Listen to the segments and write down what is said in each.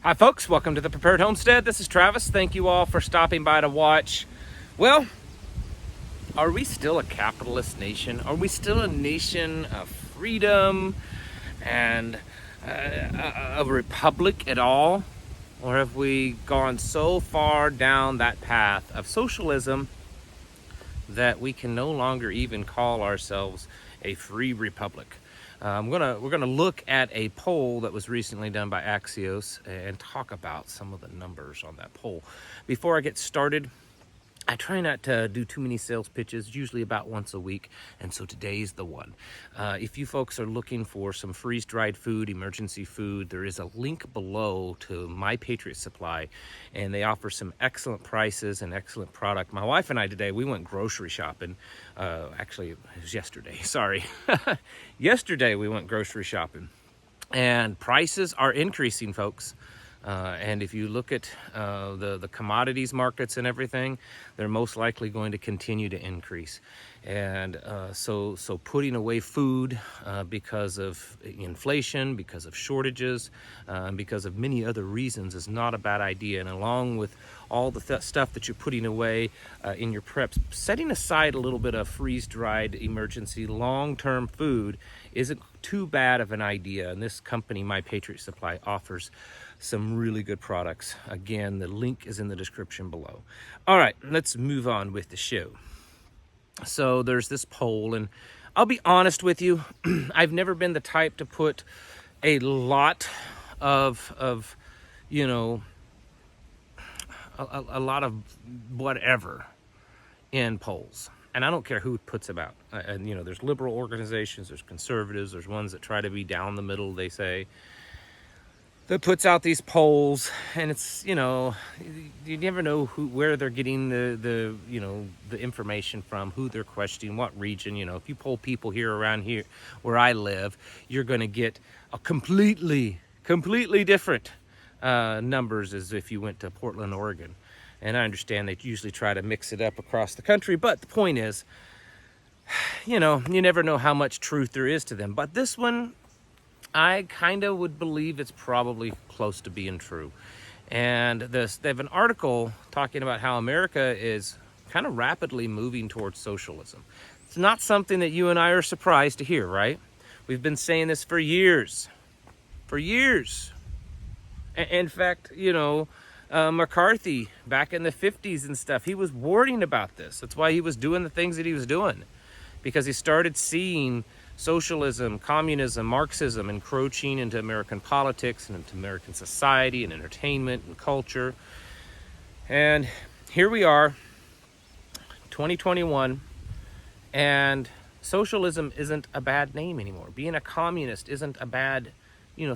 Hi folks, welcome to the Prepared Homestead. This is Travis. Thank you all for stopping by to watch. Well, are we still a capitalist nation? Are we still a nation of freedom and a republic at all? Or have we gone so far down that path of socialism that we can no longer even call ourselves a free republic? We're gonna look at a poll that was recently done by Axios and talk about some of the numbers on that poll. Before I get started, I try not to do too many sales pitches, usually about once a week, and so today's the one. If you folks are looking for some freeze-dried food, emergency food, there is a link below to My Patriot Supply, and they offer some excellent prices and excellent product. My wife and I today, we went grocery shopping. Actually, it was yesterday, sorry. Yesterday we went grocery shopping, and prices are increasing, folks. And if you look at the commodities markets and everything, they're most likely going to continue to increase. And so putting away food because of inflation, because of shortages, and because of many other reasons is not a bad idea. And along with all the stuff that you're putting away in your preps, setting aside a little bit of freeze-dried emergency long-term food isn't too bad of an idea. And this company, My Patriot Supply, offers some really good products. Again, the link is in the description below. All right, let's move on with the show. So there's this poll, and I'll be honest with you, I've never been the type to put a lot of you know, a lot of whatever in polls. And I don't care who puts them out. And, you know, there's liberal organizations, there's conservatives, there's ones that try to be down the middle, they say, that puts out these polls. And it's, you know, you never know where they're getting the information from, who they're questioning, what region. You know, if you poll people around here where I live, you're going to get a completely different numbers as if you went to Portland, Oregon. And I understand they usually try to mix it up across the country, but the point is, you know, you never know how much truth there is to them. But this one, I kind of would believe it's probably close to being true. And they have an article talking about how America is kind of rapidly moving towards socialism. It's not something that you and I are surprised to hear, right? We've been saying this for years. For years. In fact, you know, McCarthy back in the 50s and stuff, he was warning about this. That's why he was doing the things that he was doing, because he started seeing socialism, communism, Marxism encroaching into American politics and into American society and entertainment and culture. And here we are, 2021, and socialism isn't a bad name anymore. Being a communist isn't a bad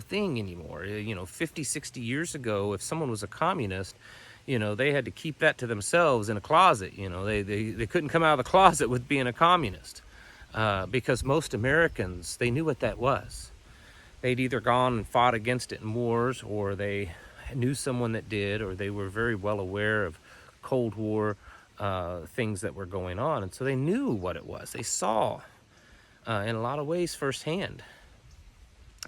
thing anymore. 50, 60 years ago, if someone was a communist, they had to keep that to themselves in a closet. They couldn't come out of the closet with being a communist because most Americans, they knew what that was. They'd either gone and fought against it in wars, or they knew someone that did, or they were very well aware of Cold War things that were going on. And so they knew what it was. They saw in a lot of ways firsthand.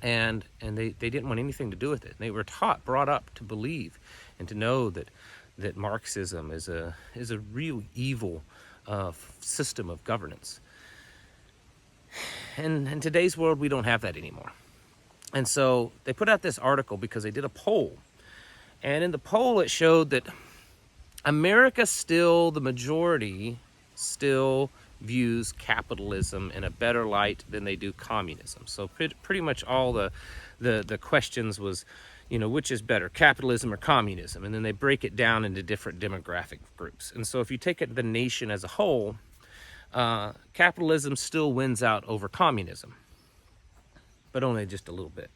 And they didn't want anything to do with it. They were brought up to believe and to know that Marxism is a real evil system of governance. And in today's world, we don't have that anymore. And so they put out this article because they did a poll. And in the poll, it showed that America still, the majority, still views capitalism in a better light than they do communism. So pretty much all the questions was, which is better, capitalism or communism? And then they break it down into different demographic groups. And so if you take it the nation as a whole, capitalism still wins out over communism, but only just a little bit.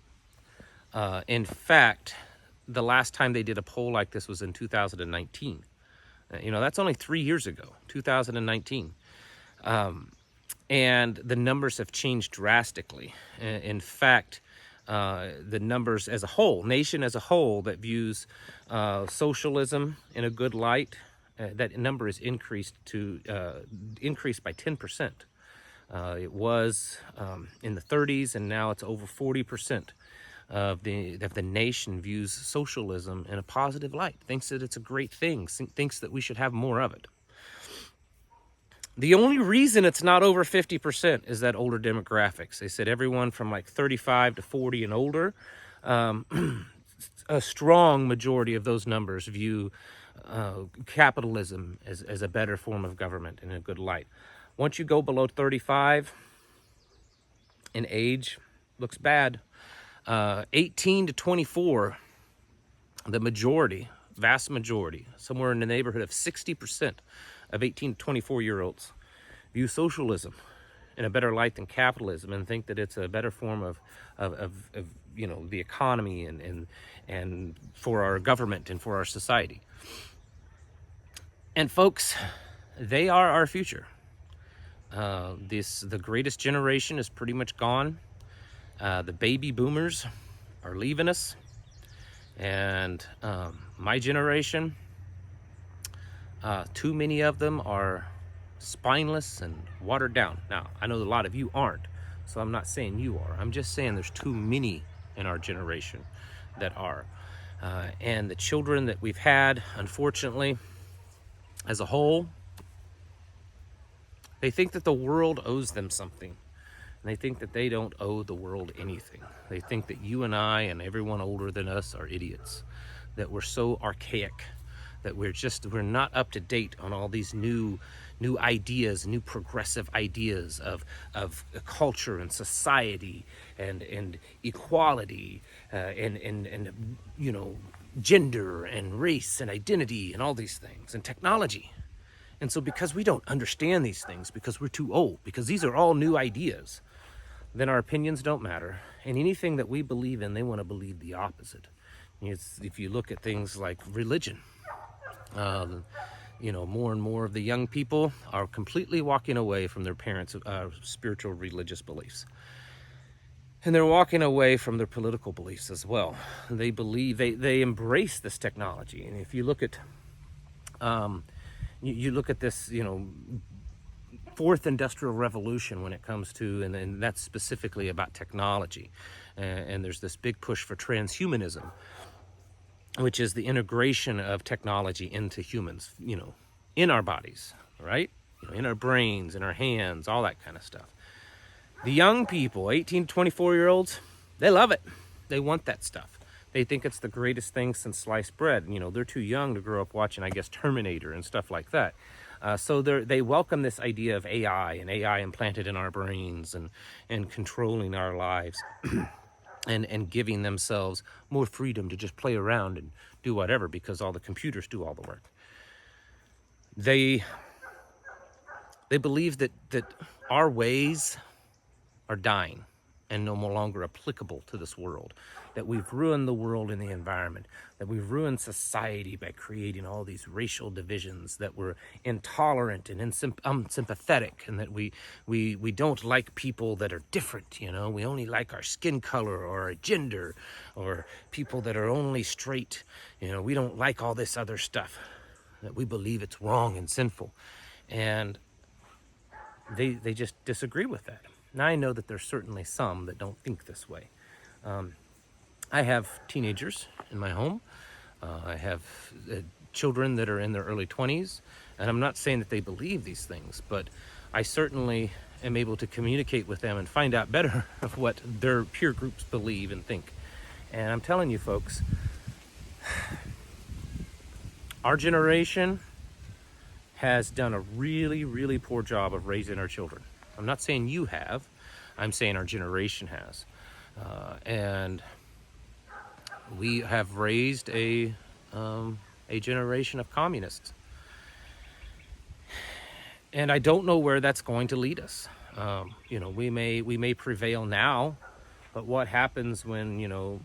In fact, the last time they did a poll like this was in 2019. That's only 3 years ago, 2019. And the numbers have changed drastically. In fact, the numbers as a whole, nation as a whole, that views socialism in a good light, that number is increased by 10%. It was in the 30s, and now it's over 40% of the nation views socialism in a positive light, thinks that it's a great thing, thinks that we should have more of it. The only reason it's not over 50% is that older demographics. They said everyone from like 35 to 40 and older, a strong majority of those numbers view capitalism as a better form of government in a good light. Once you go below 35 in age, looks bad. 18 to 24, the majority, vast majority, somewhere in the neighborhood of 60% of 18 to 24-year-olds view socialism in a better light than capitalism and think that it's a better form of the economy and for our government and for our society. And folks, they are our future. The greatest generation is pretty much gone. The baby boomers are leaving us, and my generation, too many of them are spineless and watered down. Now, I know a lot of you aren't, so I'm not saying you are. I'm just saying there's too many in our generation that are. And the children that we've had, unfortunately, as a whole, they think that the world owes them something. And they think that they don't owe the world anything. They think that you and I and everyone older than us are idiots, that we're so archaic, that we're not up to date on all these new ideas, new progressive ideas of culture and society and equality and gender and race and identity and all these things and technology. And so because we don't understand these things, because we're too old, because these are all new ideas, then our opinions don't matter. And anything that we believe in, they want to believe the opposite. If you look at things like religion, more and more of the young people are completely walking away from their parents' spiritual religious beliefs. And they're walking away from their political beliefs as well. They believe, they embrace this technology. And if you look at, you look at this, fourth industrial revolution when it comes to, and that's specifically about technology. And there's this big push for transhumanism, which is the integration of technology into humans, in our bodies, right? In our brains, in our hands, all that kind of stuff. The young people, 18 to 24-year-olds, they love it. They want that stuff. They think it's the greatest thing since sliced bread. They're too young to grow up watching, I guess, Terminator and stuff like that. So they welcome this idea of AI and AI implanted in our brains and controlling our lives and giving themselves more freedom to just play around and do whatever because all the computers do all the work. They believe that our ways are dying and no longer applicable to this world, that we've ruined the world and the environment, that we've ruined society by creating all these racial divisions, that we're intolerant and unsympathetic, and that we don't like people that are different, we only like our skin color or our gender or people that are only straight, we don't like all this other stuff, that we believe it's wrong and sinful. And they just disagree with that. Now, I know that there's certainly some that don't think this way. I have teenagers in my home. I have children that are in their early 20s, and I'm not saying that they believe these things, but I certainly am able to communicate with them and find out better of what their peer groups believe and think. And I'm telling you, folks, our generation has done a really, really poor job of raising our children. I'm not saying you have. I'm saying our generation has. And we have raised a generation of communists. And I don't know where that's going to lead us. We may prevail now, but what happens when,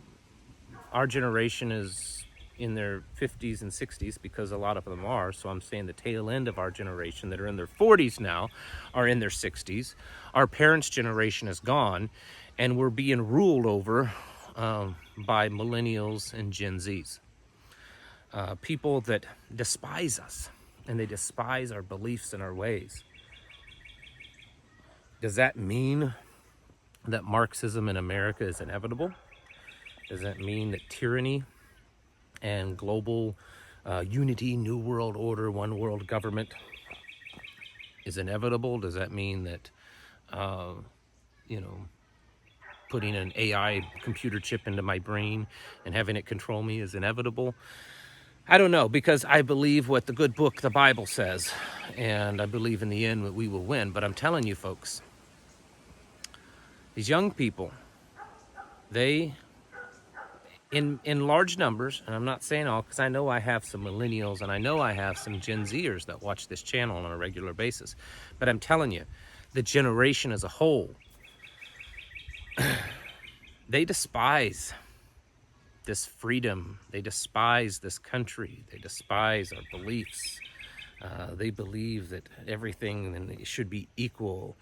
our generation is in their 50s and 60s, because a lot of them are, so I'm saying the tail end of our generation that are in their 40s now are in their 60s. Our parents' generation is gone, and we're being ruled over by millennials and Gen Zs. People that despise us, and they despise our beliefs and our ways. Does that mean that Marxism in America is inevitable? Does that mean that tyranny and global unity, new world order, one world government is inevitable? Does that mean that, you know, putting an AI computer chip into my brain and having it control me is inevitable? I don't know, because I believe what the good book, the Bible, says, and I believe in the end that we will win. But I'm telling you folks, these young people, they, in large numbers, and I'm not saying all, because I know I have some millennials and I know I have some Gen Zers that watch this channel on a regular basis, but I'm telling you, the generation as a whole, they despise this freedom. They despise this country. They despise our beliefs. They believe that everything should be equal.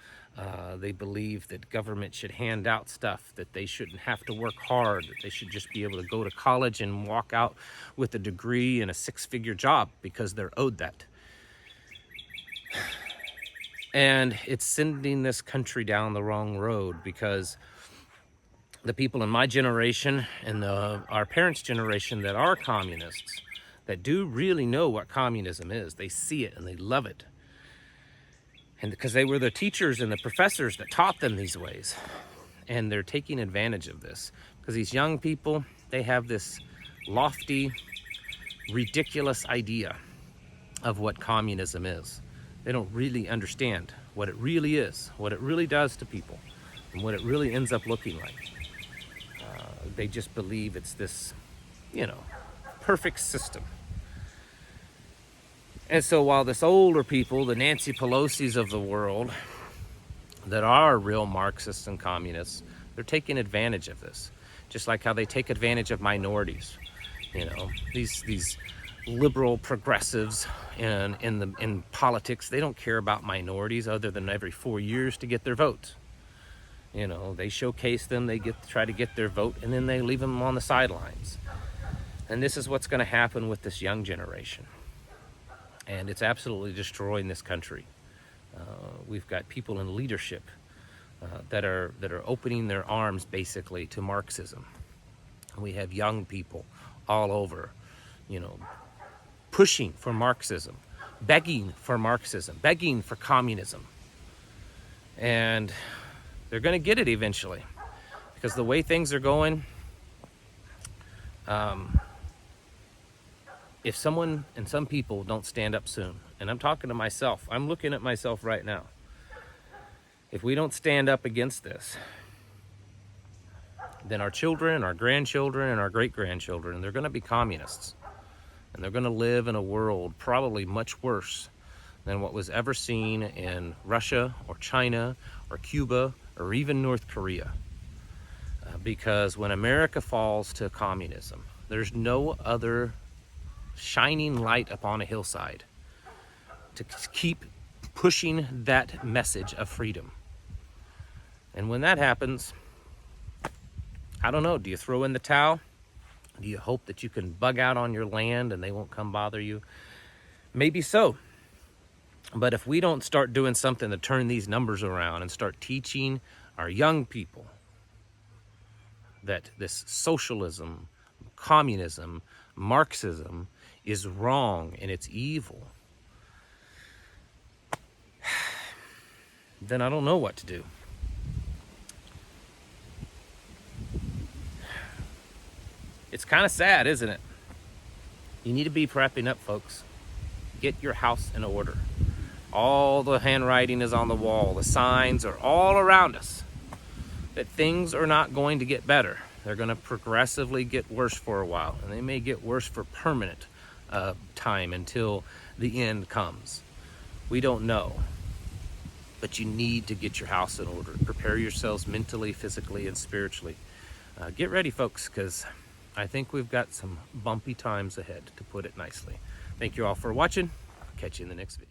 They believe that government should hand out stuff, that they shouldn't have to work hard, that they should just be able to go to college and walk out with a degree and a six-figure job because they're owed that. And it's sending this country down the wrong road, because the people in my generation and our parents' generation that are communists, that do really know what communism is, they see it and they love it. And because they were the teachers and the professors that taught them these ways. And they're taking advantage of this. Because these young people, they have this lofty, ridiculous idea of what communism is. They don't really understand what it really is, what it really does to people, and what it really ends up looking like. They just believe it's this, you know, perfect system. And so while this older people, the Nancy Pelosi's of the world, that are real Marxists and communists, they're taking advantage of this. Just like how they take advantage of minorities. You know, these liberal progressives in politics, they don't care about minorities other than every 4 years to get their vote. You know, they showcase them, they try to get their vote, and then they leave them on the sidelines. And this is what's going to happen with this young generation. And it's absolutely destroying this country. We've got people in leadership that are opening their arms basically to Marxism. We have young people all over, you know, pushing for Marxism, begging for Marxism, begging for communism. And they're going to get it eventually, because the way things are going, if someone and some people don't stand up soon, and I'm talking to myself, I'm looking at myself right now, if we don't stand up against this, then our children, our grandchildren, and our great-grandchildren, they're going to be communists. And they're going to live in a world probably much worse than what was ever seen in Russia or China or Cuba or even North Korea. Because when America falls to communism, there's no other shining light upon a hillside to keep pushing that message of freedom. And when that happens, I don't know, do you throw in the towel? Do you hope that you can bug out on your land and they won't come bother you? Maybe so. But if we don't start doing something to turn these numbers around and start teaching our young people that this socialism, communism, Marxism is wrong and it's evil, then I don't know what to do. It's kind of sad, isn't it? You need to be prepping up, folks. Get your house in order. All the handwriting is on the wall. The signs are all around us that things are not going to get better. They're going to progressively get worse for a while, and they may get worse for permanent time until the end comes. We don't know. But you need to get your house in order. Prepare yourselves mentally, physically, and spiritually. Get ready, folks, because I think we've got some bumpy times ahead, to put it nicely. Thank you all for watching. I'll catch you in the next video.